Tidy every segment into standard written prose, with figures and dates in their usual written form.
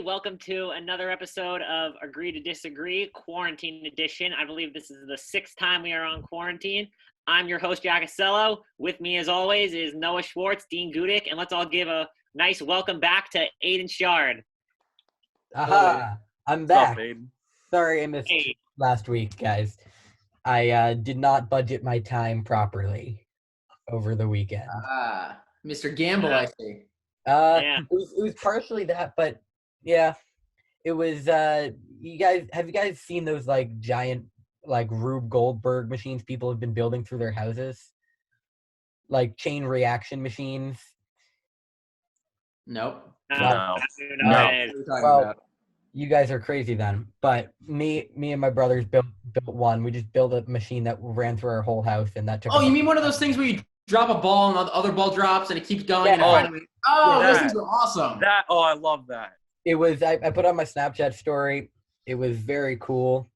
Welcome to another episode of Agree to Disagree, Quarantine Edition. I believe this is the sixth time we are on quarantine. I'm your host, Jacasello. With me, as always, is Noah Schwartz, Dean Gudick, and let's all give a nice welcome back to Aidan Shard. Aha! I'm What's up, back. Aidan? Sorry I missed Hey. last week, guys. I did not budget my time properly over the weekend. Mr. Gamble, I see. Yeah. It was partially that, but yeah, it was. Have you guys seen those like giant Rube Goldberg machines people have been building through their houses, like chain reaction machines? Nope. No. Well, you guys are crazy then. But me and my brothers built one. We just built a machine that ran through our whole house, and that took. Oh, you mean one of those things where you drop a ball and the other ball drops and it keeps going? Yeah. And finally, those Yeah. things are awesome. I love that. It was. I put on my Snapchat story. It was very cool.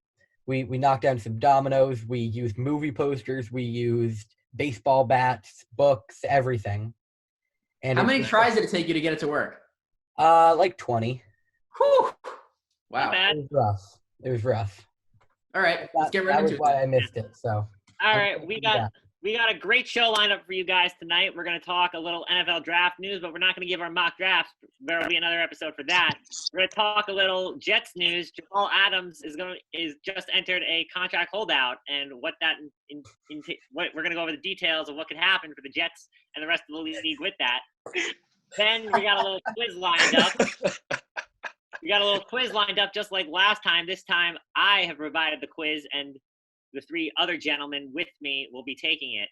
We knocked down some dominoes. We used movie posters. We used baseball bats, books, everything. And How many tries did it take you to get it to work? Like 20. Whew. Not Wow. bad. It was rough. All right, let's get right That was into why it. I missed it. So. All right, we got a great show lined up for you guys tonight. We're going to talk a little NFL draft news, but we're not going to give our mock drafts. There will be another episode for that. We're going to talk a little Jets news. Jamal Adams is just entered a contract holdout, and what that what we're going to go over the details of what could happen for the Jets and the rest of the league with that. Then we got a little quiz lined up. Just like last time. This time I have provided the quiz, and the three other gentlemen with me will be taking it.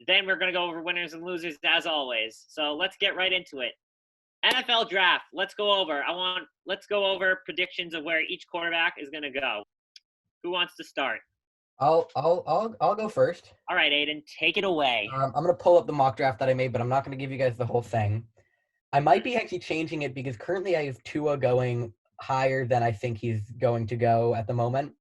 Then we're going to go over winners and losers as always. So let's get right into it. NFL draft. Let's go over predictions of where each quarterback is going to go. Who wants to start? I'll go first. All right, Aidan, take it away. I'm gonna pull up the mock draft that I made, but I'm not gonna give you guys the whole thing. I might be actually changing it because currently I have Tua going higher than I think he's going to go at the moment.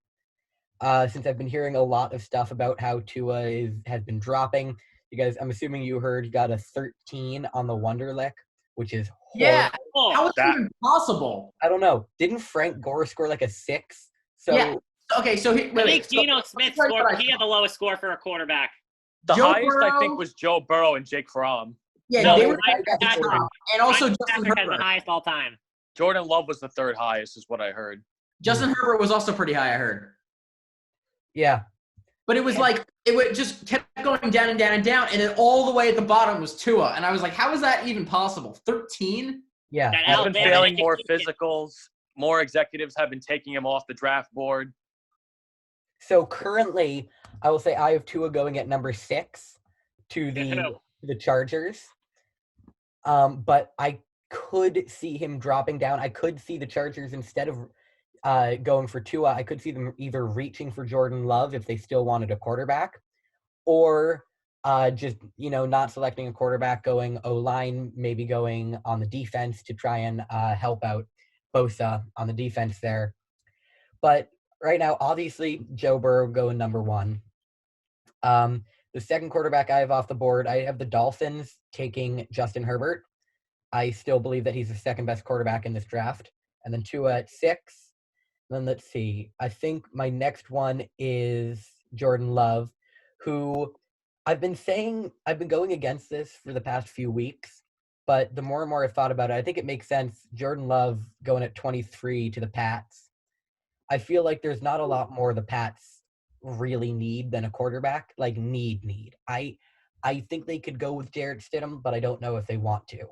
Since I've been hearing a lot of stuff about how Tua has been dropping. You guys, I'm assuming you heard he got a 13 on the Wonderlic, which is horrible. Yeah. How is that even possible? I don't know. Didn't Frank Gore score like a 6? So Yeah. Okay, so I think Geno Smith scored. He had the lowest score for a quarterback. The Joe highest, I think, Burrow. was Joe Burrow and Jake Fromm. Yeah, No, they were Ryan Fitzpatrick. and also Ryan Justin Fitzpatrick has the Herbert. highest all time. Jordan Love was the third highest, is what I heard. Justin Herbert was also pretty high, I heard. yeah. But it was like it just kept going down and down and down, and then all the way at the bottom was Tua, and I was like, how is that even possible? 13? Yeah. That He's been Alabama failing more education. physicals. More executives have been taking him off the draft board. So currently, I will say I have Tua going at number 6 to the Chargers. But I could see him dropping down. I could see the Chargers, instead of going for Tua, I could see them either reaching for Jordan Love if they still wanted a quarterback, or just not selecting a quarterback, going O-line, maybe going on the defense to try and help out Bosa on the defense there. But right now, obviously, Joe Burrow going number 1. The second quarterback I have off the board, I have the Dolphins taking Justin Herbert. I still believe that he's the second best quarterback in this draft. And then Tua at 6. Then let's see. I think my next one is Jordan Love, who I've been going against this for the past few weeks. But the more and more I've thought about it, I think it makes sense. Jordan Love going at 23 to the Pats. I feel like there's not a lot more the Pats really need than a quarterback. Like need. I think they could go with Jarrett Stidham, but I don't know if they want to.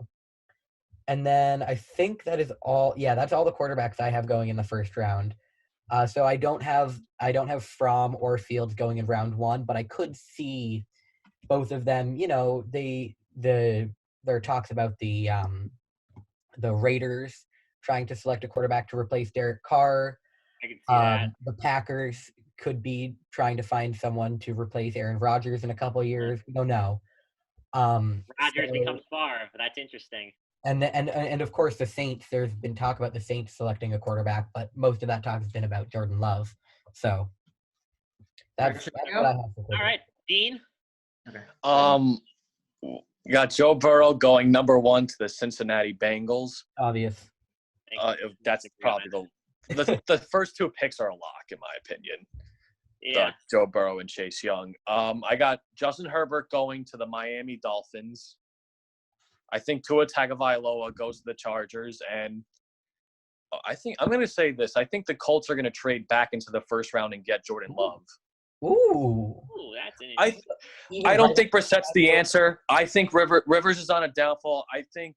And then I think that is all. Yeah, that's all the quarterbacks I have going in the first round. So I don't have Fromm or Fields going in round 1, but I could see both of them. There are talks about the Raiders trying to select a quarterback to replace Derek Carr. I can see that. The Packers could be trying to find someone to replace Aaron Rodgers in a couple of years. We don't know. Rodgers becomes Favre. That's interesting. And of course the Saints. There's been talk about the Saints selecting a quarterback, but most of that talk has been about Jordan Love. So that's what I have to All right, Dean. Okay. You got Joe Burrow going number 1 to the Cincinnati Bengals. Obvious. That's probably the first two picks are a lock in my opinion. Yeah. Joe Burrow and Chase Young. I got Justin Herbert going to the Miami Dolphins. I think Tua Tagovailoa goes to the Chargers, and I think I'm going to say this. I think the Colts are going to trade back into the first round and get Jordan Love. Ooh. That's an I don't think Brissett's the answer. I think Rivers is on a downfall. I think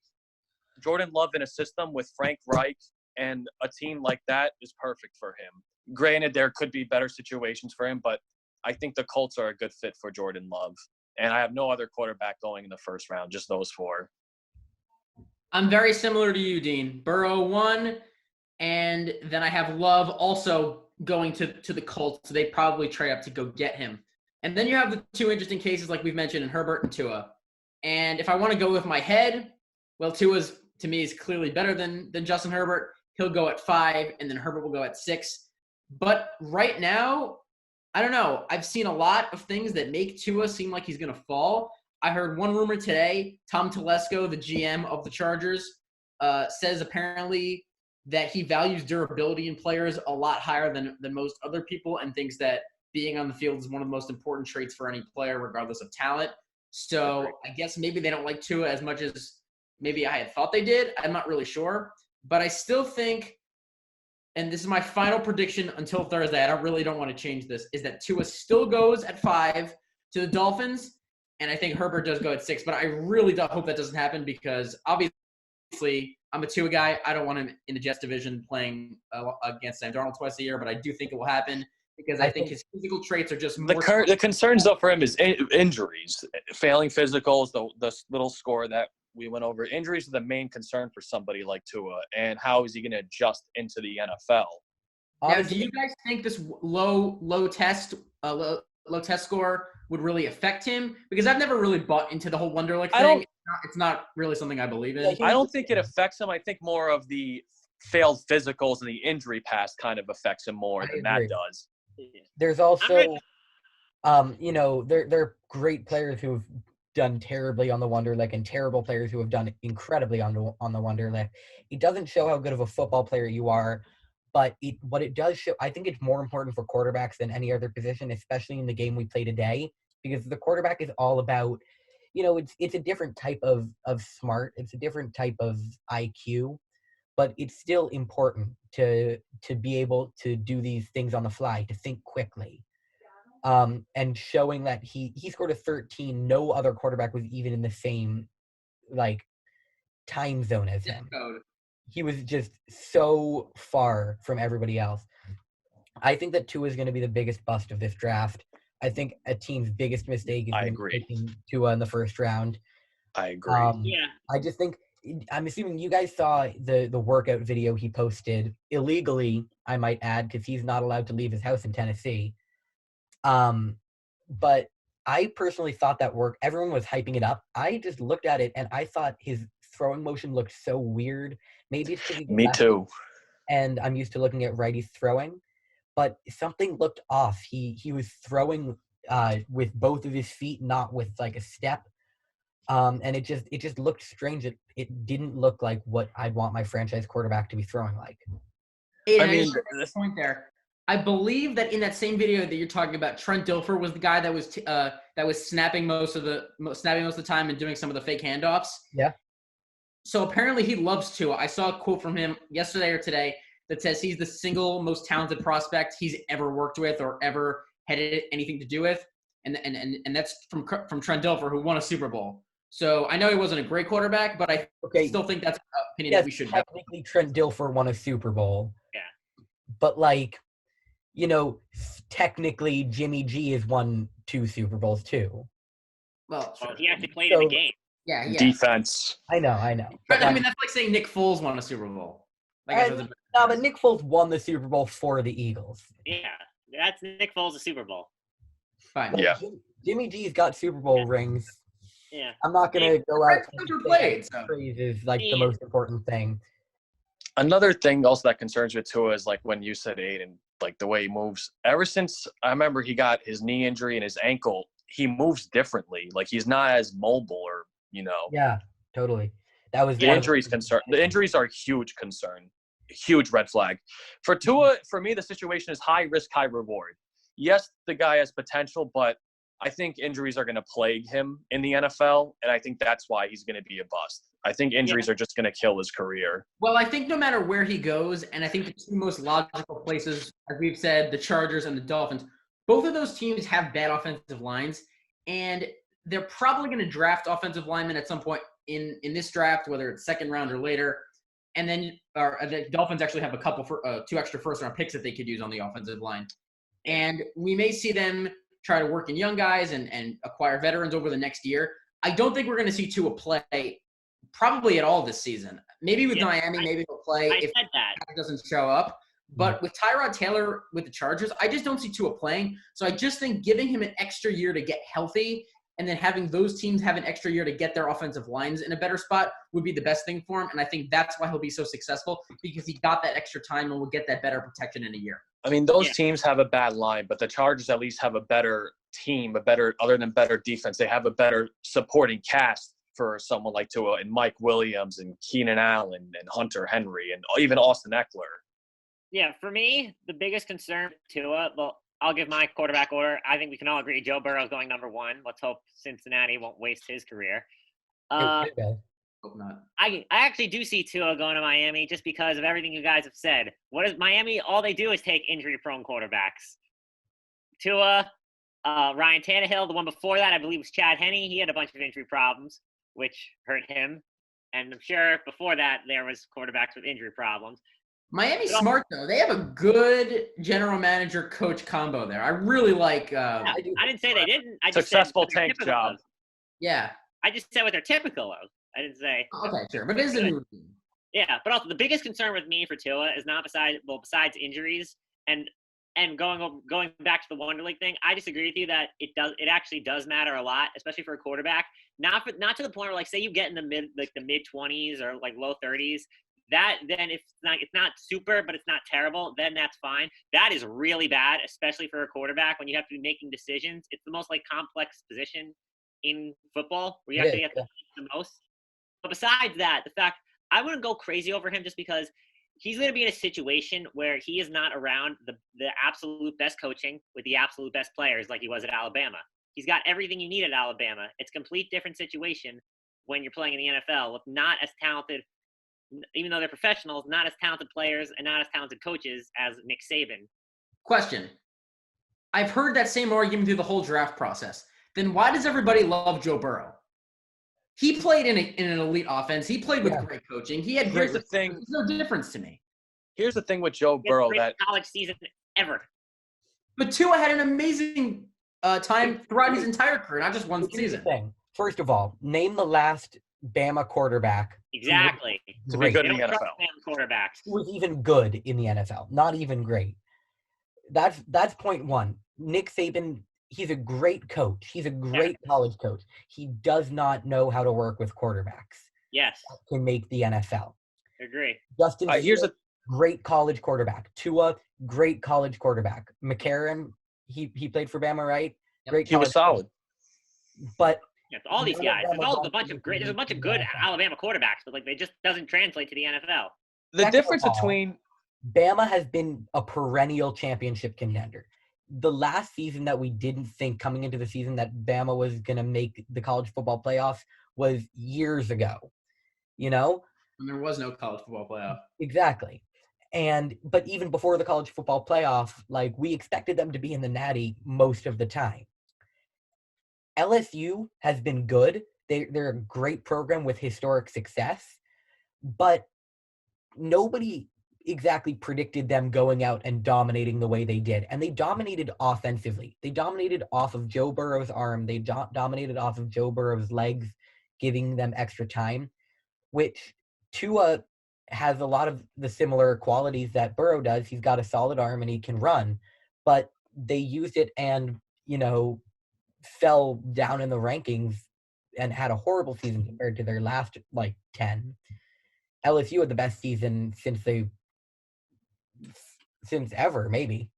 Jordan Love in a system with Frank Reich and a team like that is perfect for him. Granted, there could be better situations for him, but I think the Colts are a good fit for Jordan Love. And I have no other quarterback going in the first round, just those four. I'm very similar to you, Dean. Burrow 1, and then I have Love also going to the Colts. So they probably trade up to go get him. And then you have the two interesting cases like we've mentioned in Herbert and Tua. And if I want to go with my head, well, Tua's to me is clearly better than Justin Herbert. He'll go at 5, and then Herbert will go at 6. But right now, I don't know. I've seen a lot of things that make Tua seem like he's going to fall. I heard one rumor today, Tom Telesco, the GM of the Chargers, says apparently that he values durability in players a lot higher than most other people and thinks that being on the field is one of the most important traits for any player, regardless of talent. So I guess maybe they don't like Tua as much as maybe I had thought they did. I'm not really sure. But I still think, and this is my final prediction until Thursday, I really don't want to change this, is that Tua still goes at 5 to the Dolphins, and I think Herbert does go at 6. But I really hope that doesn't happen because obviously I'm a Tua guy. I don't want him in the Jets division playing against Sam Darnold twice a year, but I do think it will happen because I think his physical traits are just more – The concerns, though, for him is injuries, failing physicals, the little score that we went over. Injuries are the main concern for somebody like Tua, and how is he going to adjust into the NFL? Now, do you guys think this low test score would really affect him? Because I've never really bought into the whole Wonderlic thing. It's not really something I believe in. I don't think it affects him. I think more of the failed physicals and the injury past kind of affects him more than that does. There's also, there are great players who have done terribly on the Wonderlic and terrible players who have done incredibly on the Wonderlic. It doesn't show how good of a football player you are, but what it does show, I think it's more important for quarterbacks than any other position, especially in the game we play today, because the quarterback is all about, it's a different type of smart, it's a different type of IQ, but it's still important to be able to do these things on the fly, to think quickly. And showing that he scored a 13, no other quarterback was even in the same time zone as him. He was just so far from everybody else. I think that Tua is going to be the biggest bust of this draft. I think a team's biggest mistake is taking Tua in the first round. I agree. I just think, I'm assuming you guys saw the workout video he posted illegally, I might add, because he's not allowed to leave his house in Tennessee. But I personally thought that worked. Everyone was hyping it up. I just looked at it and I thought his throwing motion looked so weird. Maybe it's because Me too. And I'm used to looking at righties throwing, but something looked off. He was throwing with both of his feet, not with a step. And it just looked strange. It didn't look like what I'd want my franchise quarterback to be throwing like. I mean, this point there. I believe that in that same video that you're talking about, Trent Dilfer was the guy that was snapping most of the time and doing some of the fake handoffs. Yeah. So apparently he loves Tua. I saw a quote from him yesterday or today that says he's the single most talented prospect he's ever worked with or ever had anything to do with, and that's from Trent Dilfer, who won a Super Bowl. So I know he wasn't a great quarterback, but I still think that's an opinion that we should know. Technically, Trent Dilfer won a Super Bowl. Yeah. But technically Jimmy G has won 2 Super Bowls too. Well, sure. He actually played in the game. Yeah. Defense. I know. But I mean, that's like saying Nick Foles won a Super Bowl. But Nick Foles won the Super Bowl for the Eagles. Yeah, that's Nick Foles' a Super Bowl. Fine. But yeah. Jimmy G's got Super Bowl rings. Yeah. I'm not gonna go out and say praise is the most important thing. Another thing also that concerns me too is when you said Aidan, the way he moves. Ever since I remember he got his knee injury and his ankle, he moves differently. He's not as mobile or. Yeah, totally. That was the injuries concern. The injuries are a huge concern. huge red flag. For Tua, for me, the situation is high risk, high reward. Yes, the guy has potential, but I think injuries are going to plague him in the NFL, and I think that's why he's going to be a bust. I think injuries are just going to kill his career. Well, I think no matter where he goes, and I think the two most logical places, as we've said, the Chargers and the Dolphins, both of those teams have bad offensive lines, and they're probably going to draft offensive linemen at some point in this draft, whether it's second round or later. And then the Dolphins actually have a couple for 2 extra first-round picks that they could use on the offensive line. And we may see them try to work in young guys and acquire veterans over the next year. I don't think we're going to see Tua play probably at all this season. Maybe with Miami, maybe he'll play if that doesn't show up. But with Tyrod Taylor with the Chargers, I just don't see Tua playing. So I just think giving him an extra year to get healthy and then having those teams have an extra year to get their offensive lines in a better spot would be the best thing for him. And I think that's why he'll be so successful, because he got that extra time and will get that better protection in a year. I mean, those teams have a bad line, but the Chargers at least have a better team, other than better defense, they have a better supporting cast for someone like Tua and Mike Williams and Keenan Allen and Hunter Henry and even Austin Eckler. Yeah, for me, the biggest concern with Tua, well, I'll give my quarterback order. I think we can all agree Joe Burrow's going number 1. Let's hope Cincinnati won't waste his career. Hope not. I actually do see Tua going to Miami just because of everything you guys have said. What is Miami? All they do is take injury-prone quarterbacks. Tua, Ryan Tannehill, the one before that, I believe, was Chad Henne. He had a bunch of injury problems, which hurt him. And I'm sure before that there was quarterbacks with injury problems. Miami's smart, though. They have a good general manager-coach combo there. I really like I didn't say they didn't. I just successful said tank job. Of. Yeah. I just said what they're typical of. I didn't say. Okay, sure. But it is a new team. Yeah, but also the biggest concern with me for Tua is not besides injuries and going back to the Wonder League thing. I disagree with you that it actually does matter a lot, especially for a quarterback. Not to the point where, like, say you get in the mid 20s or like low 30s. That then it's not super, but it's not terrible. Then that's fine. That is really bad, especially for a quarterback when you have to be making decisions. It's the most complex position in football where you actually have to think the most. But besides that, the fact I wouldn't go crazy over him just because he's going to be in a situation where he is not around the absolute best coaching with the absolute best players like he was at Alabama. He's got everything you need at Alabama. It's a complete different situation when you're playing in the NFL with not as talented. Even though they're professionals, not as talented players and not as talented coaches as Nick Saban. Question. I've heard that same argument through the whole draft process. Then why does everybody love Joe Burrow? He played in an elite offense. He played with great coaching. He had great. Here's the thing. There's no difference to me. Here's the thing with Joe Burrow that college season ever. But Tua had an amazing time throughout his entire career, not just one season. First of all, name the last Bama quarterback. Exactly. To be good in the NFL. Quarterbacks. Who was even good in the NFL. Not even great. That's point one. Nick Saban, he's a great coach. He's a great college coach. He does not know how to work with quarterbacks. Yes. That can make the NFL. Agree. Justin here's a great college quarterback. Tua, great college quarterback. McCarron, he played for Bama, right? Yep. Great. He was solid. But all these guys. There's a bunch of good Alabama quarterbacks, but they just doesn't translate to the NFL. The difference between Bama has been a perennial championship contender. The last season that we didn't think coming into the season that Bama was going to make the college football playoffs was years ago. You know? And there was no college football playoff. Exactly. But even before the college football playoff, we expected them to be in the Natty most of the time. LSU has been good. They're a great program with historic success, but nobody exactly predicted them going out and dominating the way they did. And they dominated offensively. They dominated off of Joe Burrow's arm. They dominated off of Joe Burrow's legs, giving them extra time, which Tua has a lot of the similar qualities that Burrow does. He's got a solid arm and he can run, but they used it and, fell down in the rankings and had a horrible season compared to their last 10. LSU had the best season since ever, maybe.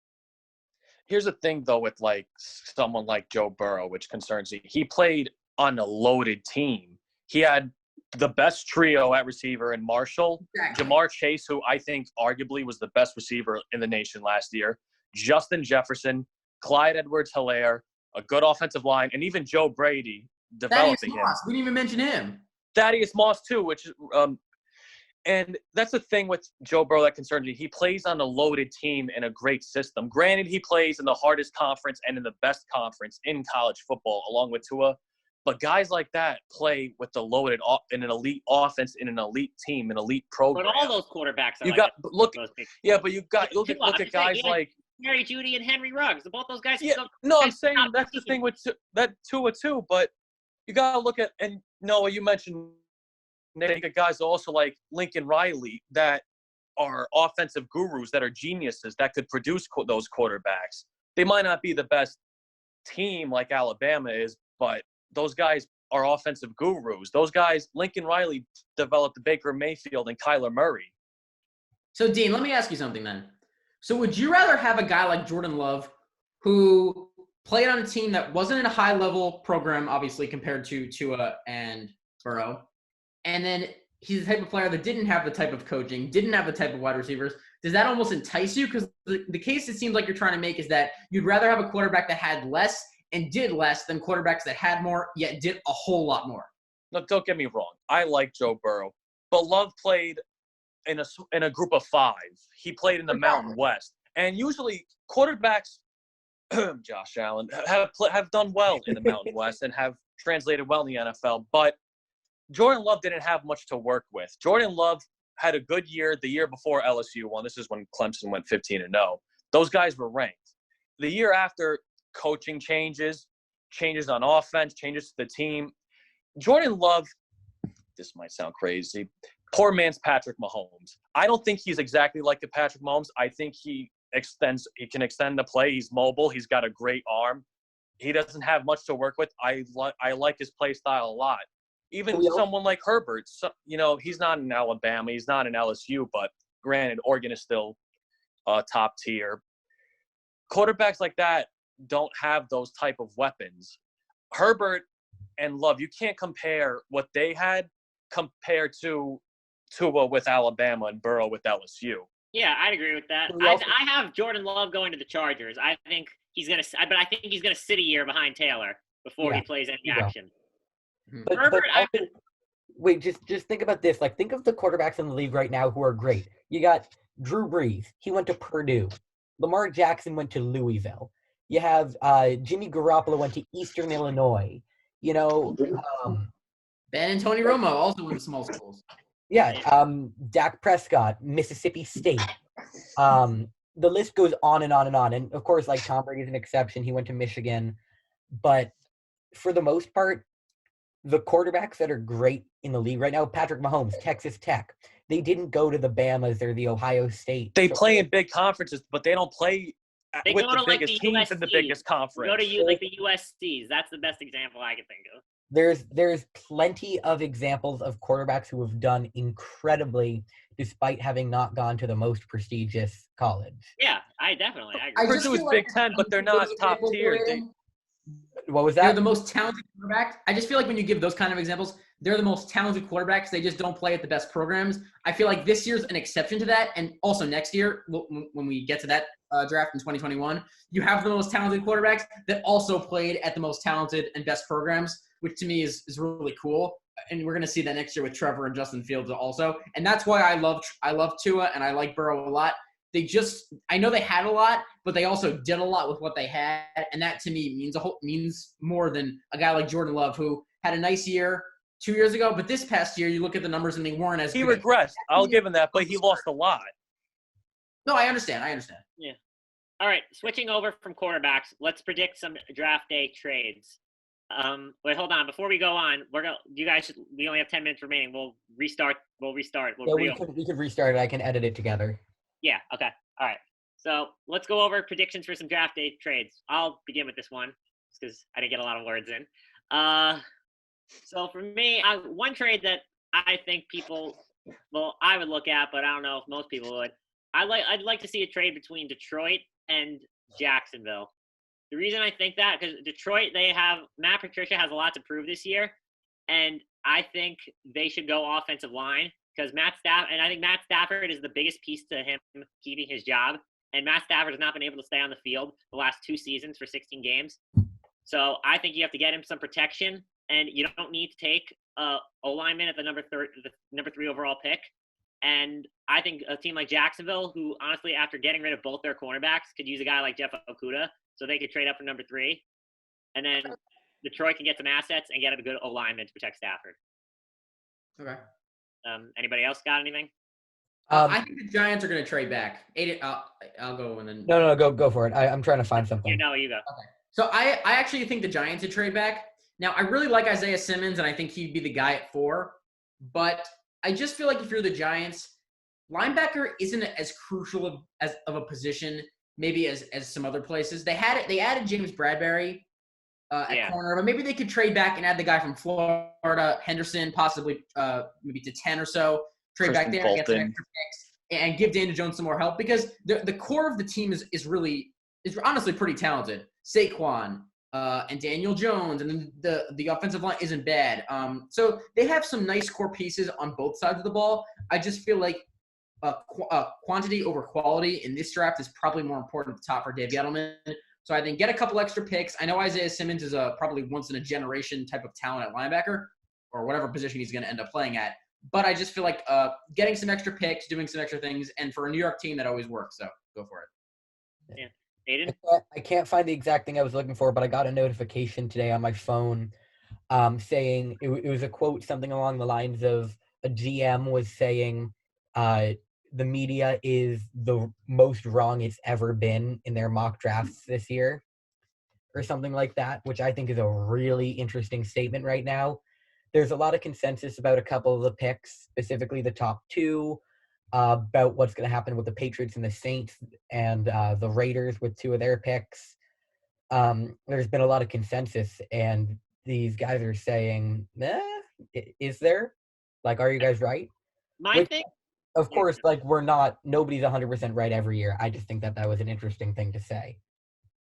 Here's the thing though with someone like Joe Burrow, which concerns me. He played on a loaded team. He had the best trio at receiver in Marshall, Exactly. Jamar Chase, who I think arguably was the best receiver in the nation last year, Justin Jefferson, Clyde Edwards-Helaire, a good offensive line, and even Joe Brady Thaddeus developing him. Moss. We didn't even mention him. Thaddeus Moss too, which and that's the thing with Joe Burrow that concerns me. He plays on a loaded team in a great system. Granted, he plays in the hardest conference and in the best conference in college football, along with Tua. But guys like that play with the loaded in an elite offense, in an elite team, an elite program. But all those quarterbacks are you like got that. look, Those big yeah, schools. but you got look at guys like Mary Judy and Henry Ruggs. Both those guys. yeah. No, I'm saying that's the thing with that Tua too. But you got to look at and Noah, you mentioned guys also like Lincoln Riley that are offensive gurus that are geniuses that could produce those quarterbacks. They might not be the best team like Alabama is, but those guys are offensive gurus. Those guys, Lincoln Riley developed Baker Mayfield and Kyler Murray. So, Dean, let me ask you something then. So would you rather have a guy like Jordan Love who played on a team that wasn't in a high-level program, obviously, compared to Tua and Burrow, and then he's the type of player that didn't have the type of coaching, didn't have the type of wide receivers? Does that almost entice you? Because the case it seems like you're trying to make is that you'd rather have a quarterback that had less and did less than quarterbacks that had more, yet did a whole lot more. No, don't get me wrong. I like Joe Burrow, but Love played in a group of five. He played in the Mountain West, and usually quarterbacks, Josh Allen, have done well in the Mountain West and have translated well in the NFL. But Jordan Love didn't have much to work with. Jordan Love had a good year the year before LSU won. This is when Clemson went 15-0. Those guys were ranked. The year after, coaching changes on offense, changes to the team. Jordan Love, this might sound crazy, poor man's Patrick Mahomes. I don't think he's exactly like the Patrick Mahomes. I think he can extend the play. He's mobile. He's got a great arm. He doesn't have much to work with. I like his play style a lot. Even someone like Herbert, he's not in Alabama. He's not in LSU, but granted, Oregon is still top tier. Quarterbacks like that don't have those type of weapons. Herbert and Love, you can't compare what they had compared to Tua with Alabama and Burrow with LSU. Yeah, I'd agree with that. I have Jordan Love going to the Chargers. I think he's gonna sit a year behind Taylor before he plays any action. But wait, just think about this. Like, think of the quarterbacks in the league right now who are great. You got Drew Brees. He went to Purdue. Lamar Jackson went to Louisville. You have Jimmy Garoppolo went to Eastern Illinois. Ben and Tony Romo also went to small schools. Yeah, Dak Prescott, Mississippi State. The list goes on and on and on. And, of course, like, Tom Brady is an exception. He went to Michigan. But for the most part, the quarterbacks that are great in the league right now, Patrick Mahomes, Texas Tech, they didn't go to the Bamas or the Ohio State. They play in big conferences, but they don't play with the biggest teams in the biggest conference. Go to like the USCs. That's the best example I can think of. There's plenty of examples of quarterbacks who have done incredibly despite having not gone to the most prestigious college. Yeah, I agree. Purdue's Big Ten, but they're not top tier. What was that? They're the most talented quarterbacks. I just feel like when you give those kind of examples, they're the most talented quarterbacks. They just don't play at the best programs. I feel like this year's an exception to that. And also next year, when we get to that draft in 2021, you have the most talented quarterbacks that also played at the most talented and best programs, which to me is really cool. And we're going to see that next year with Trevor and Justin Fields also. And that's why I love Tua and I like Burrow a lot. I know they had a lot, but they also did a lot with what they had. And that to me means more than a guy like Jordan Love, who had a nice year 2 years ago. But this past year, you look at the numbers and they weren't as good. He regressed. I'll give him that, but he lost a lot. No, I understand. Yeah. All right. Switching over from quarterbacks, let's predict some draft day trades. Wait, hold on. Before we go on, we only have 10 minutes remaining. We'll restart. We could restart it. I can edit it together. Yeah. Okay. All right. So let's go over predictions for some draft day trades. I'll begin with this one because I didn't get a lot of words in. So for me, one trade that I think I would look at, but I don't know if most people would. I'd like to see a trade between Detroit and Jacksonville. The reason I think that, because Detroit, Matt Patricia has a lot to prove this year, and I think they should go offensive line because I think Matt Stafford is the biggest piece to him keeping his job. And Matt Stafford has not been able to stay on the field the last 2 seasons for 16 games. So I think you have to get him some protection, and you don't need to take O-lineman at the number 3 overall pick. And I think a team like Jacksonville, who honestly, after getting rid of both their cornerbacks, could use a guy like Jeff Okudah, so they could trade up for number 3. And then Detroit can get some assets and get a good O-lineman to protect Stafford. Okay. Anybody else got anything? I think the Giants are going to trade back. Aidan, I'll go and then. No, go for it. I'm trying to find something. You go. Okay. So I actually think the Giants would trade back. Now, I really like Isaiah Simmons, and I think he'd be the guy at 4. But I just feel like if you're the Giants, linebacker isn't as crucial of a position maybe as some other places. They added James Bradbury at corner, but maybe they could trade back and add the guy from Florida, Henderson, possibly maybe to 10 or so. Trade back there and get some extra picks and give Daniel Jones some more help because the core of the team is honestly pretty talented. Saquon and Daniel Jones, and then the offensive line isn't bad. So they have some nice core pieces on both sides of the ball. I just feel like quantity over quality in this draft is probably more important at the top for Dave Gettleman. So I think get a couple extra picks. I know Isaiah Simmons is a probably once-in-a-generation type of talent at linebacker or whatever position he's going to end up playing at. But I just feel like getting some extra picks, doing some extra things, and for a New York team, that always works. So go for it. Yeah. Aidan? I can't find the exact thing I was looking for, but I got a notification today on my phone saying it was a quote, something along the lines of a GM was saying the media is the most wrong it's ever been in their mock drafts this year or something like that, which I think is a really interesting statement right now. There's a lot of consensus about a couple of the picks, specifically the top 2, about what's going to happen with the Patriots and the Saints and the Raiders with 2 of their picks. There's been a lot of consensus, and these guys are saying, is there? Like, are you guys right? Of course, like, nobody's 100% right every year. I just think that was an interesting thing to say.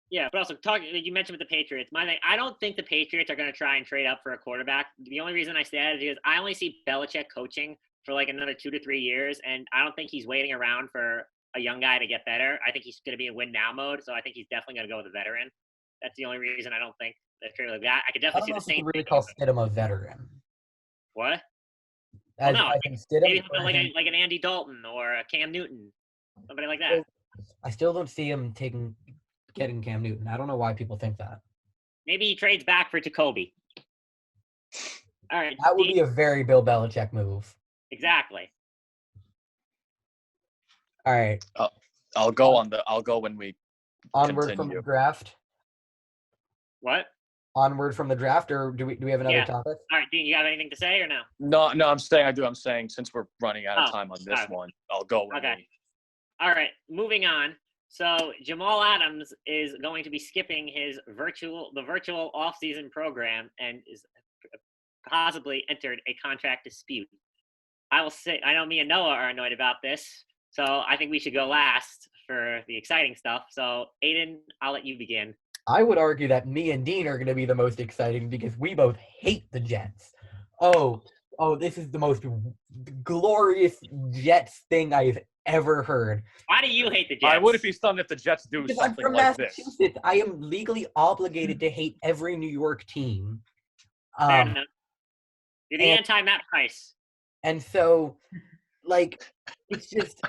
Yeah, but also you mentioned with the Patriots. My thing, I don't think the Patriots are going to try and trade up for a quarterback. The only reason I say that is because I only see Belichick coaching for like another 2 to 3 years, and I don't think he's waiting around for a young guy to get better. I think he's going to be in win now mode, so I think he's definitely going to go with a veteran. That's the only reason I don't think they're trade like that. I could definitely see the same. Really call Stidham a veteran. What? I think Stidham, maybe like an Andy Dalton or a Cam Newton, somebody like that. I still don't see him getting Cam Newton. I don't know why people think that. Maybe he trades back for Jacoby. All right. That would be a very Bill Belichick move. Exactly. All right. I'll go when we onward continue. From the draft. What? Onward from the draft, or do we have another topic? All right, Dean, you have anything to say or no? No, I'm saying I do. I'm saying since we're running out of time on this one, I'll go when we. All right, moving on. So Jamal Adams is going to be skipping the virtual off-season program and is possibly entered a contract dispute. I will say, I know me and Noah are annoyed about this, so I think we should go last for the exciting stuff. So Aidan, I'll let you begin. I would argue that me and Dean are going to be the most exciting because we both hate the Jets. Oh, this is the most glorious Jets thing I've ever heard. Why do you hate the Jets? I wouldn't be stunned if the Jets do because something I'm from like Massachusetts. this. I am legally obligated to hate every New York team. Fair enough. You're the anti-Matt Price. And so, like, it's just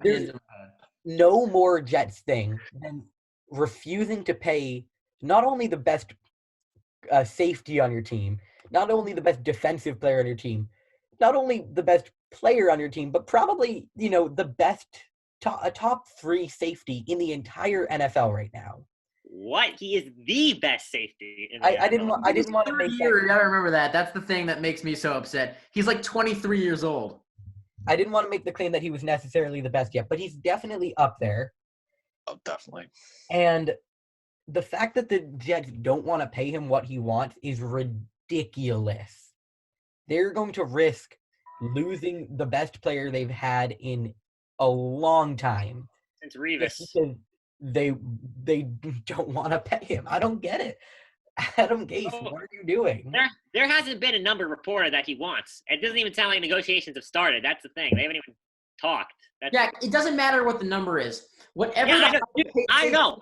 there's no more Jets thing than refusing to pay not only the best safety on your team, not only the best defensive player on your team, not only the best player on your team, but probably, the best top 3 safety in the entire NFL right now. What? He is the best safety in the I didn't want to make that. You gotta remember that. That's the thing that makes me so upset. He's like 23 years old. I didn't want to make the claim that he was necessarily the best yet, but he's definitely up there. Oh, definitely. And the fact that the Jets don't want to pay him what he wants is ridiculous. They're going to risk losing the best player they've had in a long time. Since Revis. Because they don't want to pay him. I don't get it. Adam Gase, Oh. what are you doing? There hasn't been a number reported that he wants. It doesn't even sound like negotiations have started. That's the thing. They haven't even talked. Yeah, it doesn't matter what the number is. Whatever. Yeah, I know.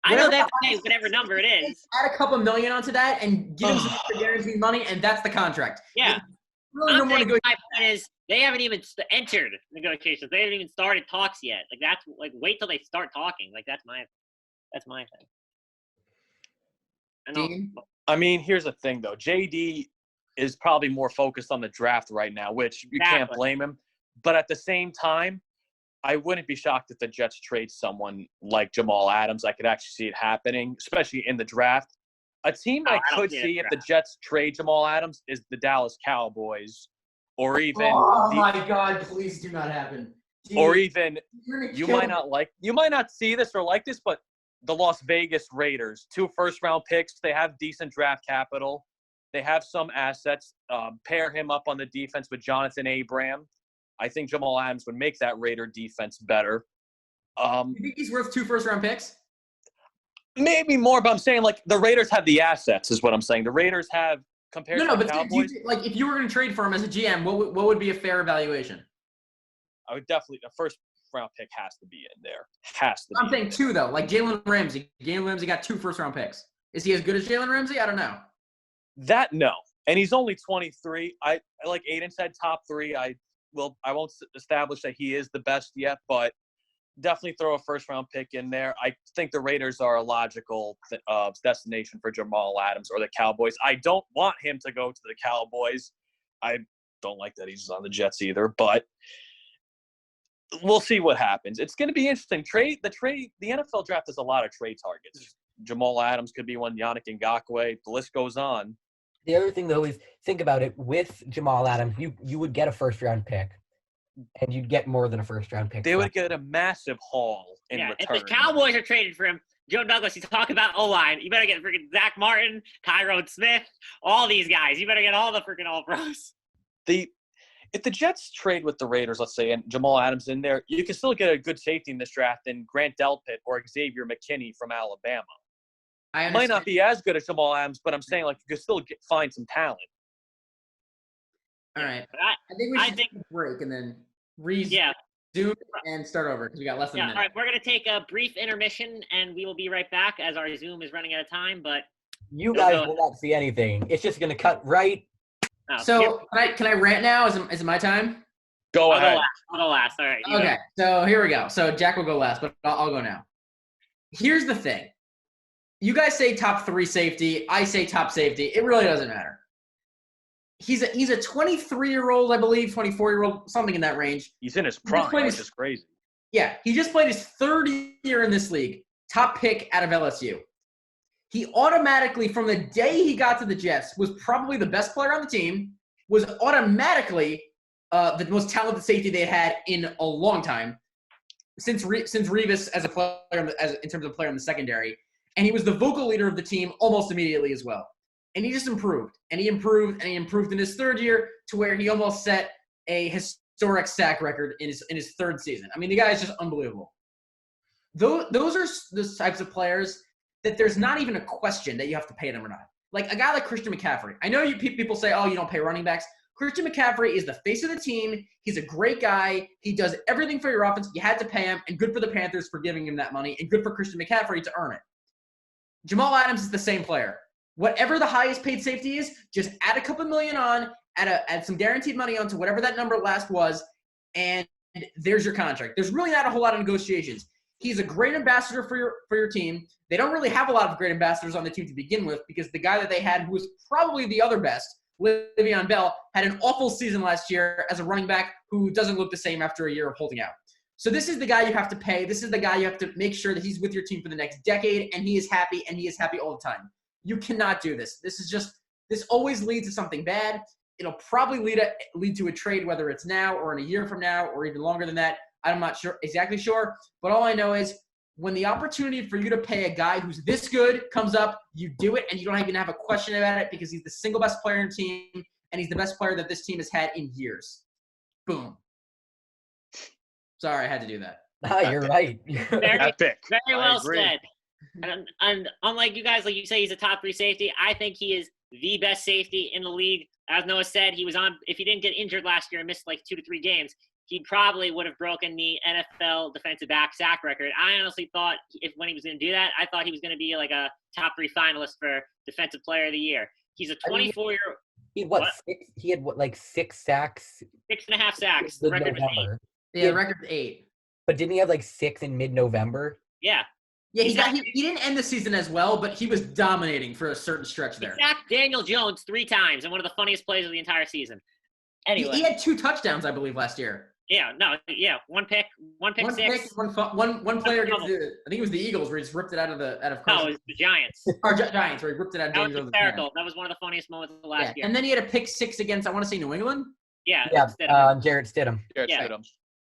I know Whatever they have to the pay whatever number it is. Add a couple million onto that and give him some extra guaranteed money, and that's the contract. Yeah. Really no more My negotiation. point is they haven't even entered negotiations. They haven't even started talks yet. Like that's like wait till they start talking. Like that's my thing. I know. Dean? I mean, here's the thing though. JD is probably more focused on the draft right now, which you can't blame him. But at the same time, I wouldn't be shocked if the Jets trade someone like Jamal Adams. I could actually see it happening, especially in the draft. A team I could see if the Jets trade Jamal Adams is the Dallas Cowboys, or even. Oh my God! Please do not happen. Dude, or even you might me. not see this or like this, but the Las Vegas Raiders, 2 first-round picks. They have decent draft capital. They have some assets. Pair him up on the defense with Jonathan Abram. I think Jamal Adams would make that Raider defense better. You think he's worth 2 first-round picks? Maybe more, but I'm saying like the Raiders have the assets, is what I'm saying. The Raiders have compared to the Cowboys. Like if you were going to trade for him as a GM, what would be a fair evaluation? I would definitely a first-round pick has to be in there. Has to. I'm saying 2 though, like Jalen Ramsey. Jalen Ramsey got 2 first-round picks. Is he as good as Jalen Ramsey? I don't know. That no, and he's only 23. I like Aidan said, top 3. I won't establish that he is the best yet, but definitely throw a first-round pick in there. I think the Raiders are a logical destination for Jamal Adams or the Cowboys. I don't want him to go to the Cowboys. I don't like that he's on the Jets either, but we'll see what happens. It's going to be interesting. The NFL draft has a lot of trade targets. Jamal Adams could be one, Yannick Ngakoue. The list goes on. The other thing, though, is think about it. With Jamal Adams, you would get a first-round pick, and you'd get more than a first-round pick. They would get a massive haul in return. If the Cowboys are traded for him, Joe Douglas, you talk about O-line. You better get freaking Zach Martin, Tyrone Smith, all these guys. You better get all the freaking all-pros. If the Jets trade with the Raiders, let's say, and Jamal Adams in there, you can still get a good safety in this draft in Grant Delpit or Xavier McKinney from Alabama. Might not be as good as Jamal Adams, but I'm saying like you could still find some talent. All right. I think we should take a break and then resume and start over because we got less than a minute. All right, we're going to take a brief intermission, and we will be right back as our Zoom is running out of time. But you guys will not see anything. It's just going to cut right. So can I rant now? Is it my time? Go ahead. I'll go last. All right. Okay. So here we go. So Jack will go last, but I'll go now. Here's the thing. You guys say top 3 safety. I say top safety. It really doesn't matter. He's a 23-year-old, I believe, 24-year-old, something in that range. He's in his prime, which is crazy. Yeah, he just played his 3rd year in this league. Top pick out of LSU. He automatically, from the day he got to the Jets, was probably the best player on the team, was automatically the most talented safety they had in a long time, since Revis as a player, in terms of player in the secondary. And he was the vocal leader of the team almost immediately as well. And he just improved. And he improved in his 3rd year to where he almost set a historic sack record in his 3rd season. I mean, the guy is just unbelievable. Those are the types of players that there's not even a question that you have to pay them or not. Like a guy like Christian McCaffrey. I know people say, oh, you don't pay running backs. Christian McCaffrey is the face of the team. He's a great guy. He does everything for your offense. You had to pay him, and good for the Panthers for giving him that money, and good for Christian McCaffrey to earn it. Jamal Adams is the same player. Whatever the highest paid safety is, just add a couple million on, add some guaranteed money onto whatever that number last was, and there's your contract. There's really not a whole lot of negotiations. He's a great ambassador for your team. They don't really have a lot of great ambassadors on the team to begin with because the guy that they had, who was probably the other best, Le'Veon Bell, had an awful season last year as a running back who doesn't look the same after a year of holding out. So this is the guy you have to pay. This is the guy you have to make sure that he's with your team for the next decade, and he is happy all the time. You cannot do this. This always leads to something bad. It'll probably lead to a trade, whether it's now or in a year from now or even longer than that. I'm not exactly sure, but all I know is when the opportunity for you to pay a guy who's this good comes up, you do it, and you don't even have a question about it because he's the single best player in the team, and he's the best player that this team has had in years. Boom. Sorry, I had to do that. You're right. Very well said. And unlike you guys, like you say, he's a top 3 safety. I think he is the best safety in the league. As Noah said, he was on. If he didn't get injured last year and missed like 2 to 3 games, he probably would have broken the NFL defensive back sack record. I honestly thought when he was going to do that, I thought he was going to be like a top 3 finalist for Defensive Player of the Year. He's a 24-year. He had six? He had 6 sacks? 6.5 sacks. The record was 8. Yeah, the record's 8. But didn't he have 6 in mid-November? Yeah. Yeah, he didn't end the season as well, but he was dominating for a certain stretch there. He sacked Daniel Jones 3 times and one of the funniest plays of the entire season. Anyway. He had 2 touchdowns, I believe, last year. Yeah, no, yeah, one pick six. One player against I think it was the Eagles where he just ripped it out of No, Carson. it was the Giants. Or Giants where he ripped it out of That James was Jones. hysterical. That was one of the funniest moments of the last year. And then he had a pick 6 against, I want to say, New England? Yeah. Jarrett Stidham.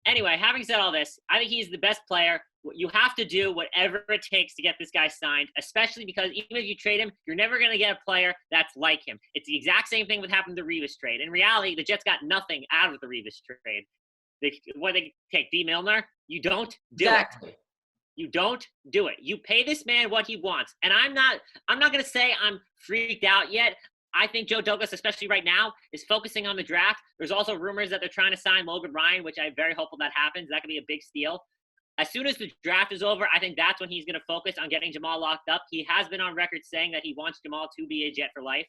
Anyway, having said all this, I think he's the best player. You have to do whatever it takes to get this guy signed, especially because even if you trade him, you're never going to get a player that's like him. It's the exact same thing that happened to the Revis trade. In reality, the Jets got nothing out of the Revis trade. They take D. Milner? You don't do it. You don't do it. You pay this man what he wants. And I'm not going to say I'm freaked out yet. I think Joe Douglas, especially right now, is focusing on the draft. There's also rumors that they're trying to sign Logan Ryan, which I'm very hopeful that happens. That could be a big steal. As soon as the draft is over, I think that's when he's going to focus on getting Jamal locked up. He has been on record saying that he wants Jamal to be a Jet for life.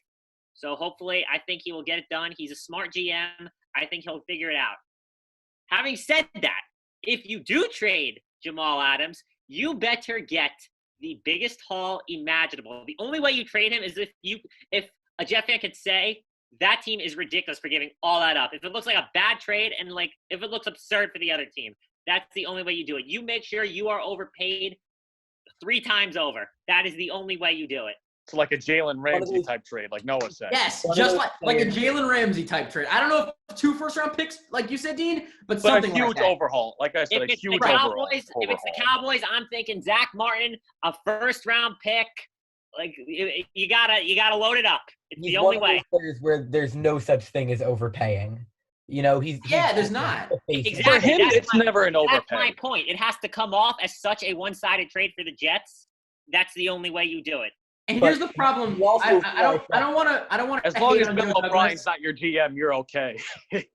So hopefully, I think he will get it done. He's a smart GM. I think he'll figure it out. Having said that, if you do trade Jamal Adams, you better get the biggest haul imaginable. The only way you trade him is if a Jet fan could say that team is ridiculous for giving all that up. If it looks like a bad trade and if it looks absurd for the other team, that's the only way you do it. You make sure you are overpaid 3 times over. That is the only way you do it. So like a Jalen Ramsey type trade, like Noah said. Yes, just like a Jalen Ramsey type trade. I don't know if 2 first-round picks, like you said, Dean, but something a huge like that. overhaul. Like I said, If a it's huge the overhaul. If it's the Cowboys, I'm thinking Zach Martin, a first-round pick. Like you gotta load it up. It's the only way. Players where there's no such thing as overpaying. There's not. Exactly. For him, it's never an overpay. That's my point. It has to come off as such a one-sided trade for the Jets. That's the only way you do it. And here's the problem. I don't want to. As long as Bill O'Brien's not your GM, you're okay.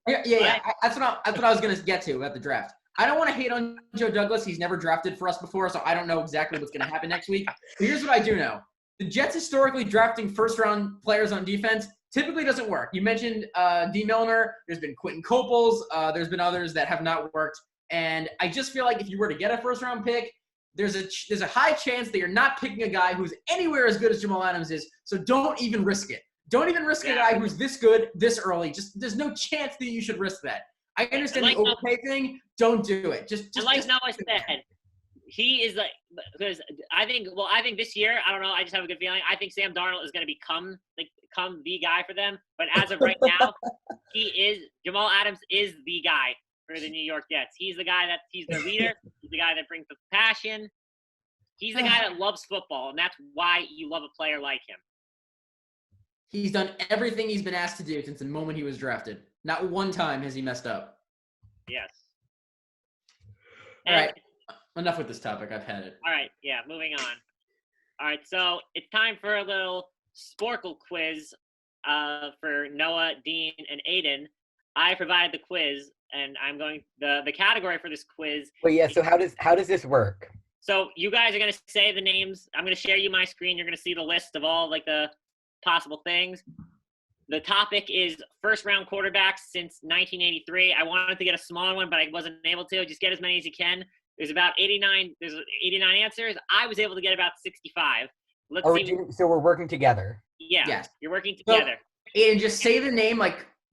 Yeah. That's what I was gonna get to about the draft. I don't want to hate on Joe Douglas. He's never drafted for us before, so I don't know exactly what's gonna happen next week. But here's what I do know: the Jets historically drafting first-round players on defense typically doesn't work. You mentioned D. Milner. There's been Quentin Coples. There's been others that have not worked. And I just feel like if you were to get a first-round pick, there's a high chance that you're not picking a guy who's anywhere as good as Jamal Adams is. So don't even risk it. Don't even risk a guy who's this good this early. Just there's no chance that you should risk that. I understand the overpay thing. Don't do it. Just Noah said, he is because I think this year, I don't know, I just have a good feeling. I think Sam Darnold is going to become the guy for them. But as of right now, Jamal Adams is the guy for the New York Jets. He's the guy he's the leader. He's the guy that brings the passion. He's the guy that loves football, and that's why you love a player like him. He's done everything he's been asked to do since the moment he was drafted. Not one time has he messed up. Yes. All right. Enough with this topic. I've had it. All right. Yeah, moving on. All right, so it's time for a little Sporcle quiz for Noah, Dean, and Aidan. I provided the quiz, and I'm going the category for this quiz. Well, yeah. So how does this work? So you guys are going to say the names. I'm going to share you my screen. You're going to see the list of all the possible things. The topic is first-round quarterbacks since 1983. I wanted to get a smaller one, but I wasn't able to. Just get as many as you can. There's about 89. There's 89 answers. I was able to get about 65. So we're working together. Yeah. Yes. You're working together. So, and just say the name,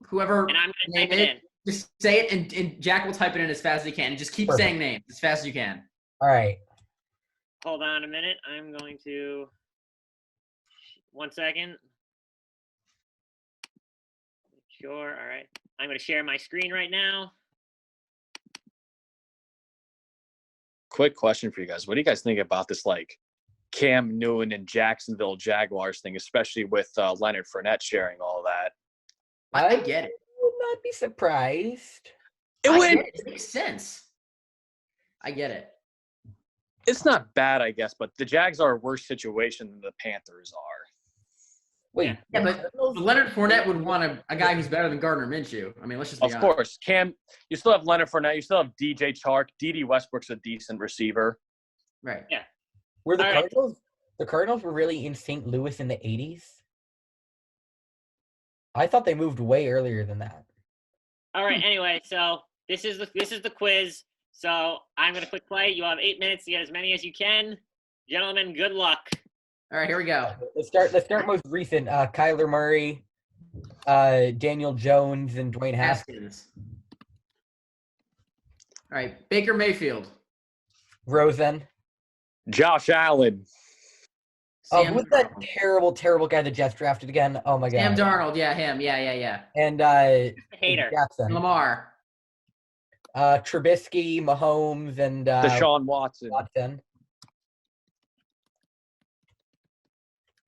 whoever. And I'm going to type it in. Just say it, and Jack will type it in as fast as he can. And just keep saying names as fast as you can. All right. Hold on a minute. I'm going to. 1 second. Sure. All right. I'm going to share my screen right now. Quick question for you guys. What do you guys think about this, Cam Newton and Jacksonville Jaguars thing, especially with Leonard Fournette sharing all of that? I get it. Would not be surprised. It makes sense. I get it. It's not bad, I guess, but the Jags are a worse situation than the Panthers are. Wait. Yeah, but Leonard Fournette would want a guy who's better than Gardner Minshew. I mean, let's just be honest. Of course. Cam, you still have Leonard Fournette. You still have DJ Chark. D.D. Westbrook's a decent receiver. Right. Yeah. Were the All right. Cardinals? The Cardinals were really in St. Louis in the 80s? I thought they moved way earlier than that. All right. Anyway, so this is the quiz. So I'm gonna click play. You have 8 minutes to get as many as you can. Gentlemen, good luck. All right, here we go. Let's start most recent. Kyler Murray, Daniel Jones, and Dwayne Haskins. All right, Baker Mayfield. Rosen. Josh Allen. Oh, Sam who's that terrible, terrible guy the Jets drafted again? Oh my god. Sam Darnold, yeah, him. Yeah. And Hater. Jackson. Lamar. Trubisky, Mahomes, and Deshaun Watson.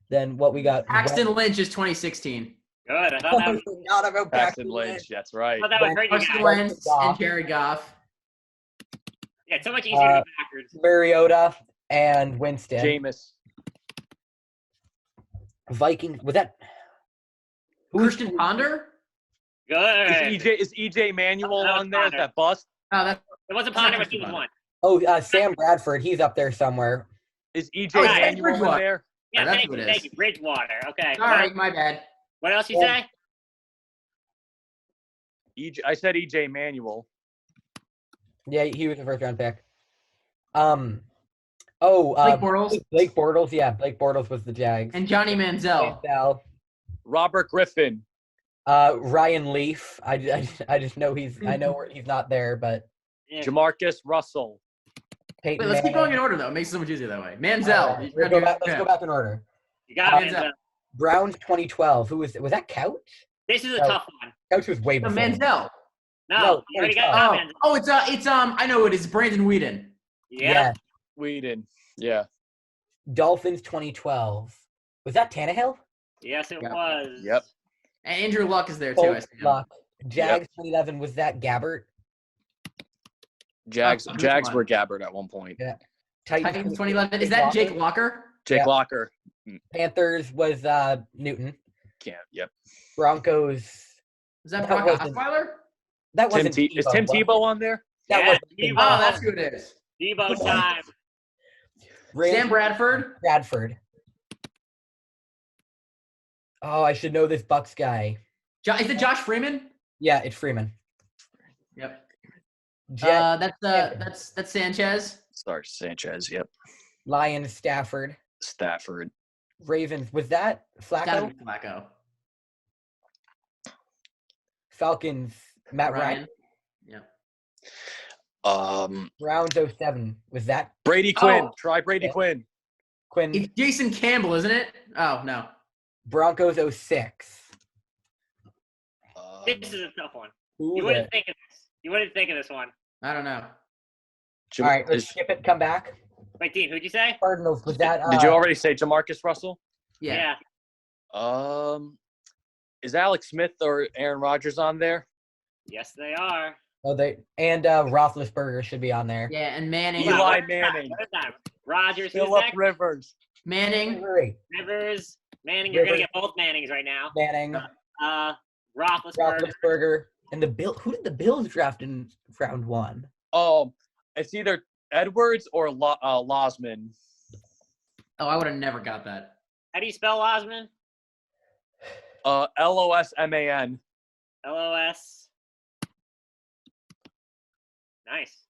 Then what we got? Paxton Lynch is 2016. Good. I thought that was, Not about Paxton Lynch. That's right. I thought that was great, you Carson guys. Wentz and Jared Goff. Yeah, it's so much easier to go backwards. Mariota and Winston. Jameis. Vikings. Was that? Christian Ponder? Good. Is EJ Manuel That was on there? Is Ponder. that bust? Oh, that's It wasn't Ponder, but he was one. Oh, Sam Bradford. He's up there somewhere. Is EJ Oh, it's Manuel in Bridgewater. there? Yeah, that's thank what you. it Thank is. you. Bridgewater. Okay. all right. My bad. What else you Yeah. say? I said EJ Manuel. Yeah, he was a first round pick. Blake Bortles Blake Bortles. Yeah, Blake Bortles was the Jags. and Johnny Manziel. Robert Griffin. Ryan Leaf. I just know I know where he's not there, but Yeah. Jamarcus Russell. Peyton Wait, let's keep Manning. going in order though. It makes it so much easier that way. All Manziel. right, let's go back in order. You got Manziel. it. Browns 2012. Who was that? Couch? This is a Oh. tough one. Couch was way No, before. Manziel. No, you already got Manziel. Oh, it's I know it is Brandon Whedon. Yeah. Whedon. Yeah. Dolphins 2012. Was that Tannehill? Yes, it Yeah. was. Yep. And Andrew Luck is there too. I see him. Luck. Jags 2011. Was that Gabbert? Jags Oh, Jags one. were Gabbard at one point. Yeah. Titans 2011. Is that Jake Locker? Jake Yeah. Locker. Panthers was Newton. Can't. Yep. Broncos. Is that That Brock wasn't- Osweiler? That Is wasn't Tim was it? Tebow on there? That Yeah, wasn't Tebow. Oh, that's who it is. Debo time. Rams- Sam Bradford. Bradford. Oh, I should know this Bucks guy. Is it Josh Freeman? Yeah, it's Freeman. Yep. Jet, That's Sanchez. Sorry, Sanchez. Yep. Lions, Stafford. Stafford. Ravens. Was that Gotta Flacco? be Flacco. Falcons, Matt Ryan. Yep. Browns 07. Was that Brady Quinn. Oh. Try Brady Yeah. Quinn. Quinn? It's Jason Campbell, isn't it? Oh no. Broncos 06. This is a tough one. Who You was wouldn't it? think of this. You wouldn't think of this one. I don't know. All right, let's skip it. Come back. Wait, Dean, who'd you say? Cardinals. Was that? Did you already say Jamarcus Russell? Yeah. Is Alex Smith or Aaron Rodgers on there? Yes, they are. Oh, they and Roethlisberger should be on there. Yeah, and Manning. Eli Wow, Manning. what time? Rogers, who's Philip next? Rivers. Manning. Hurry. Rivers, Manning. You're gonna Rivers. get both Mannings right now. Manning, Roethlisberger. Roethlisberger, and the Bill. Who did the Bills draft in round 1? It's either Edwards or Losman. Oh, I would have never got that. How do you spell Osman? Losman. LOS. Nice.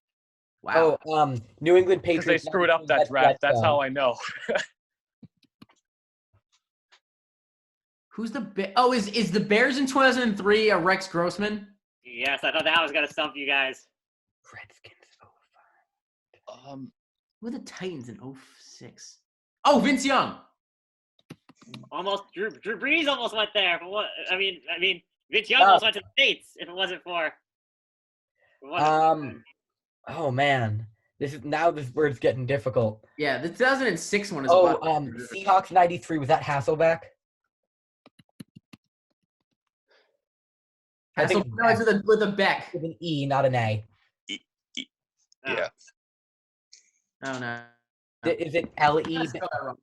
Wow. Oh, New England Because Patriots. they screwed up that draft. That's how I know. Who's the Oh, is the Bears in 2003 a Rex Grossman? Yes, I thought that was gonna stump you guys. Redskins. Who are the Titans in 06? Oh, Vince Young. Almost Drew Brees almost went there. But what? I mean, Vince Young almost went to the States if it wasn't for. Oh man, this is where it's getting difficult. Yeah, the 2006 one is. Seahawks 93. Was that Hasselbeck? I think No, it's with a Beck. with an E, not an A. Yeah. Oh no. Is it I spelled that wrong.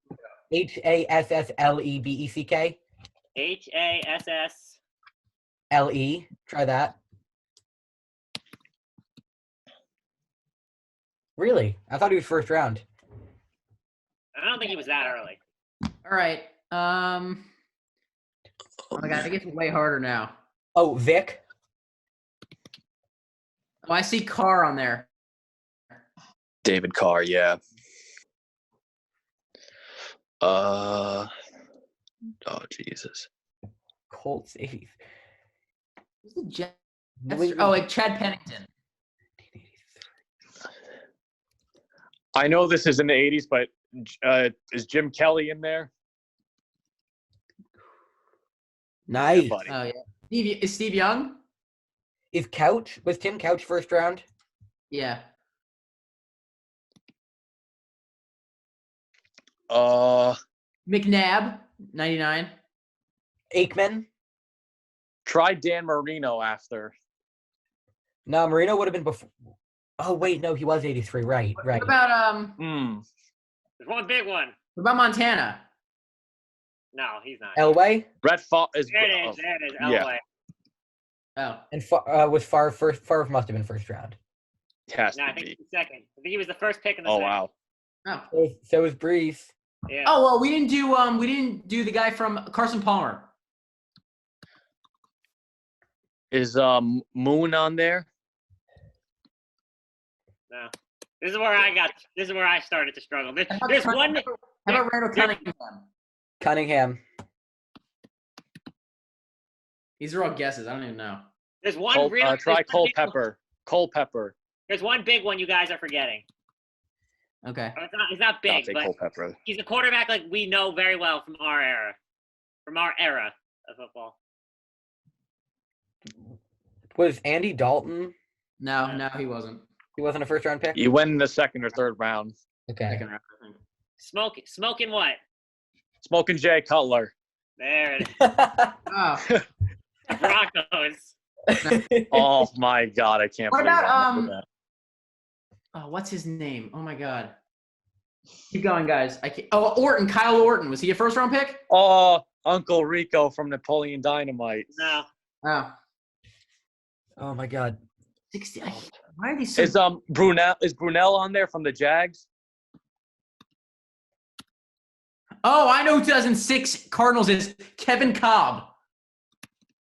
HASSLEBECK? HASS. LE. Try that. Really? I thought he was first round. I don't think he was that early. All right. Oh my god, I think it's way harder now. Oh, Vic. Oh, I see Carr on there. David Carr, yeah. Oh Jesus. Colts 80s. Who's the Jets? New England- Oh, like Chad Pennington. I know this is in the 80s, but is Jim Kelly in there? Nice. Yeah, buddy. Oh yeah. Is Steve Young? Was Tim Couch first round? Yeah. McNabb, 99. Aikman? Try Dan Marino after. No, Marino would have been before. Oh wait, no, he was 83. Right. What about There's one big one. What about Montana? No, he's not. Elway? Brett Favre is. There it is. There it is. Yeah. Elway. Oh. And was Favre first? Favre must have been first round. Has No, I to think be. he was second. I think he was the first pick in the Oh second. wow. Oh. So was Breeze. Yeah. Oh well, we didn't do the guy from Carson Palmer. Is Moon on there? No. This is where I started to struggle. There's one. How about Randall Cunningham? Cunningham. These are all guesses. I don't even know. There's one real. Try Culpepper. Culpepper. There's one big one you guys are forgetting. Okay. It's not I'll big, take but Culpepper. he's a quarterback like we know very well from our era of football. Was Andy Dalton? No, he wasn't. He wasn't a first round pick? You win in the second or third round. Okay. Second round, I think. Smoking what? Smoking Jay Cutler. There it is. Oh. Broncos. Oh my God, I can't. What believe about, I remember that. Oh, what's his name? Oh my God. Keep going, guys. Orton. Kyle Orton. Was he a first round pick? Oh, Uncle Rico from Napoleon Dynamite. No. Oh. Oh my God. 60. Why are these so Is Brunel on there from the Jags? Oh, I know who 2006 Cardinals is. Kevin Cobb.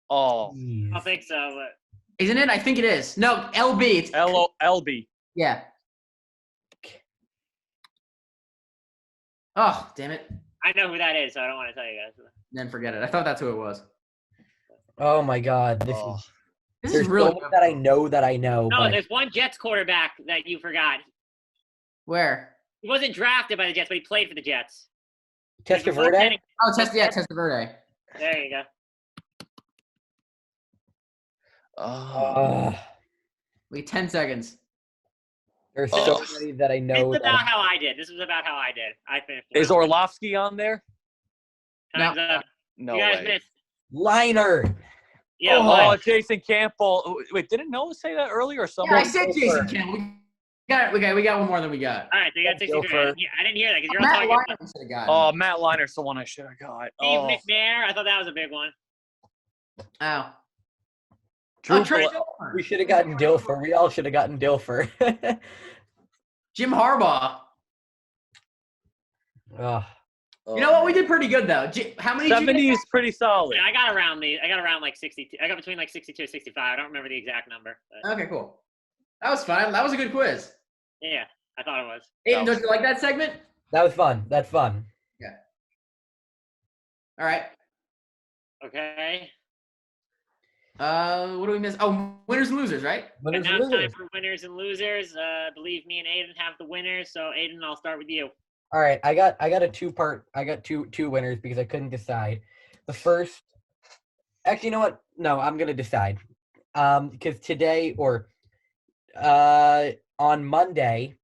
Oh, I don't think so, but Isn't it? I think it is. No, LB. It's LB. Yeah. Oh, damn it. I know who that is, so I don't want to tell you guys. Then forget it. I thought that's who it was. Oh my God. This There's is really so much that I know. No, but there's one Jets quarterback that you forgot. Where? He wasn't drafted by the Jets, but he played for the Jets. Testaverde? Oh, Testaverde. There you go. Oh. Wait, 10 seconds. There's so many that I This know. is about how I did. I finished. Is Orlovsky on there? Time's up. No You guys way. missed. Liner. Yeah, Oh, what? Jason Campbell. Wait, didn't Noah say that earlier? Or Yeah, someone? I said Jason Campbell. We got one more than we got. All right, so you got 63. Gopher. I didn't hear that because you're all Matt talking Lyon about should have gotten. Oh, Matt Liner's the one I should have got. Steve Oh, McNair. I thought that was a big one. Oh. Drew Trey Bla- Dilfer. We should have gotten Dilfer. We all should have gotten Dilfer. Jim Harbaugh. Ugh. You know what? We did pretty good though. How many? did you 70 get? is pretty solid. Yeah, I got around like 62. I got between like 62 and 65. I don't remember the exact number. But Okay, cool. That was fun. That was a good quiz. yeah, I thought it was. Aidan, don't you like that segment? That was fun. That's fun. All right. Okay. What do we miss? Oh, winners and losers, right? Winners And now and it's time losers. for winners and losers. Believe me and Aidan have the winners. So Aidan, I'll start with you. All right, I got a two-part. I got two winners because I couldn't decide. The first, actually, you know what? No, I'm gonna decide. Because today or on Monday,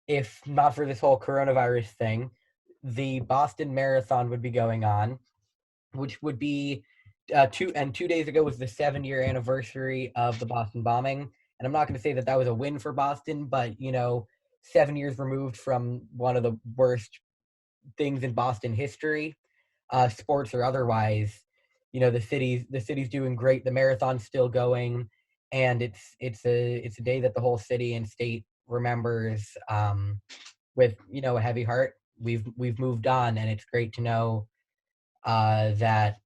if not for this whole coronavirus thing, the Boston Marathon would be going on, which would be 2 days ago was the 7-year anniversary of the Boston bombing. And I'm not going to say that was a win for Boston, but 7 years removed from one of the worst things in Boston history, sports or otherwise. You know, the city's doing great. The marathon's still going, and it's a day that the whole city and state remembers with, you know, a heavy heart. We've moved on, and it's great to know that,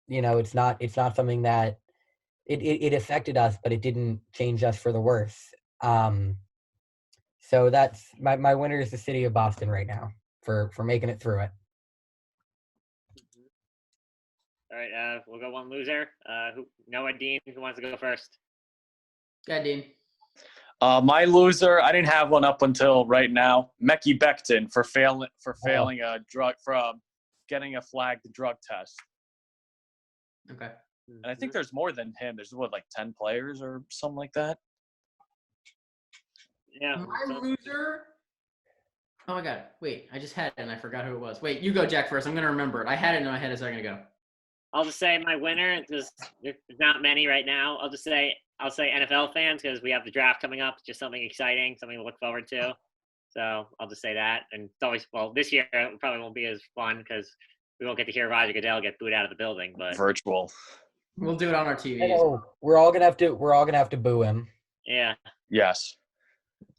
you know, it's not something that it affected us, but it didn't change us for the worse. So that's my winner is the city of Boston right now for making it through it. All right, we'll go one loser. Noah, Dean, who wants to go first? Go ahead, Dean. My loser, I didn't have one up until right now. Mekhi Becton for failing a drug from getting a flagged drug test. Okay. And I think there's more than him. There's like 10 players or something like that. Yeah. My loser. Oh my God! Wait, I just had it and I forgot who it was. Wait, you go, Jack, first. I'm gonna remember it. I had it in my head a second ago. I'll just say my winner, because there's not many right now. I'll say NFL fans, because we have the draft coming up. Just something exciting, something to look forward to. So I'll just say that. And it's always, well, this year it probably won't be as fun because we won't get to hear Roger Goodell get booed out of the building. But Virtual. We'll do it on our TVs. I know. We're all gonna have to boo him. yeah. Yes.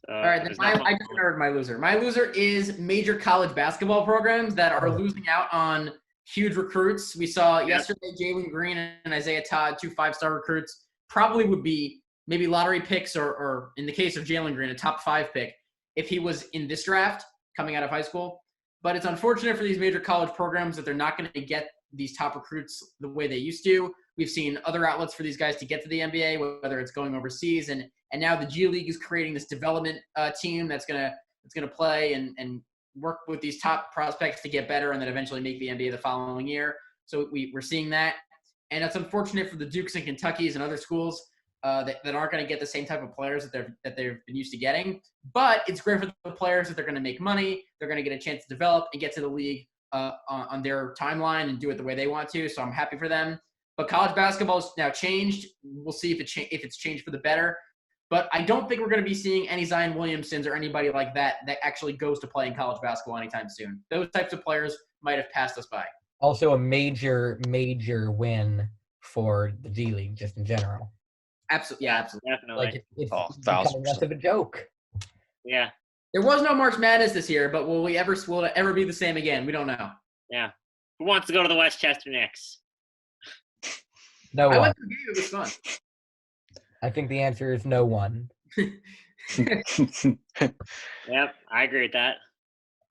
All right, then I just remembered my loser. My loser is major college basketball programs that are losing out on huge recruits. We saw yesterday Jalen Green and Isaiah Todd, 2 5-star recruits, probably would be maybe lottery picks or in the case of Jalen Green, a top 5 pick if he was in this draft coming out of high school. But it's unfortunate for these major college programs that they're not going to get these top recruits the way they used to. We've seen other outlets for these guys to get to the NBA, whether it's going overseas, and now the G League is creating this development team that's gonna play and work with these top prospects to get better and then eventually make the NBA the following year. So we're seeing that, and it's unfortunate for the Dukes and Kentuckys and other schools that aren't going to get the same type of players that they've been used to getting. But it's great for the players that they're going to make money, they're going to get a chance to develop and get to the league on their timeline and do it the way they want to. So I'm happy for them. But college basketball is now changed. We'll see if it's changed for the better. But I don't think we're going to be seeing any Zion Williamsons or anybody like that actually goes to play in college basketball anytime soon. Those types of players might have passed us by. Also a major win for the G League just in general. Absolutely. Yeah, absolutely. Definitely. Like it's 1,000%. less of a joke. Yeah. There was no March Madness this year, but will it ever be the same again? We don't know. Yeah. Who wants to go to the Westchester Knicks? No I one. went to the game. It was fun. I think the answer is no one. Yep, I agree with that.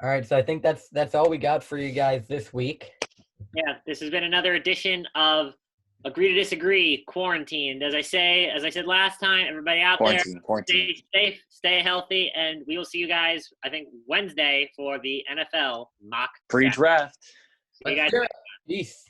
All right, so I think that's all we got for you guys this week. Yeah, this has been another edition of Agree to Disagree, Quarantined. As I said last time, everybody out there, Quarantine. stay safe, stay healthy, and we will see you guys, I think, Wednesday for the NFL mock Pre-draft. See you guys. Peace.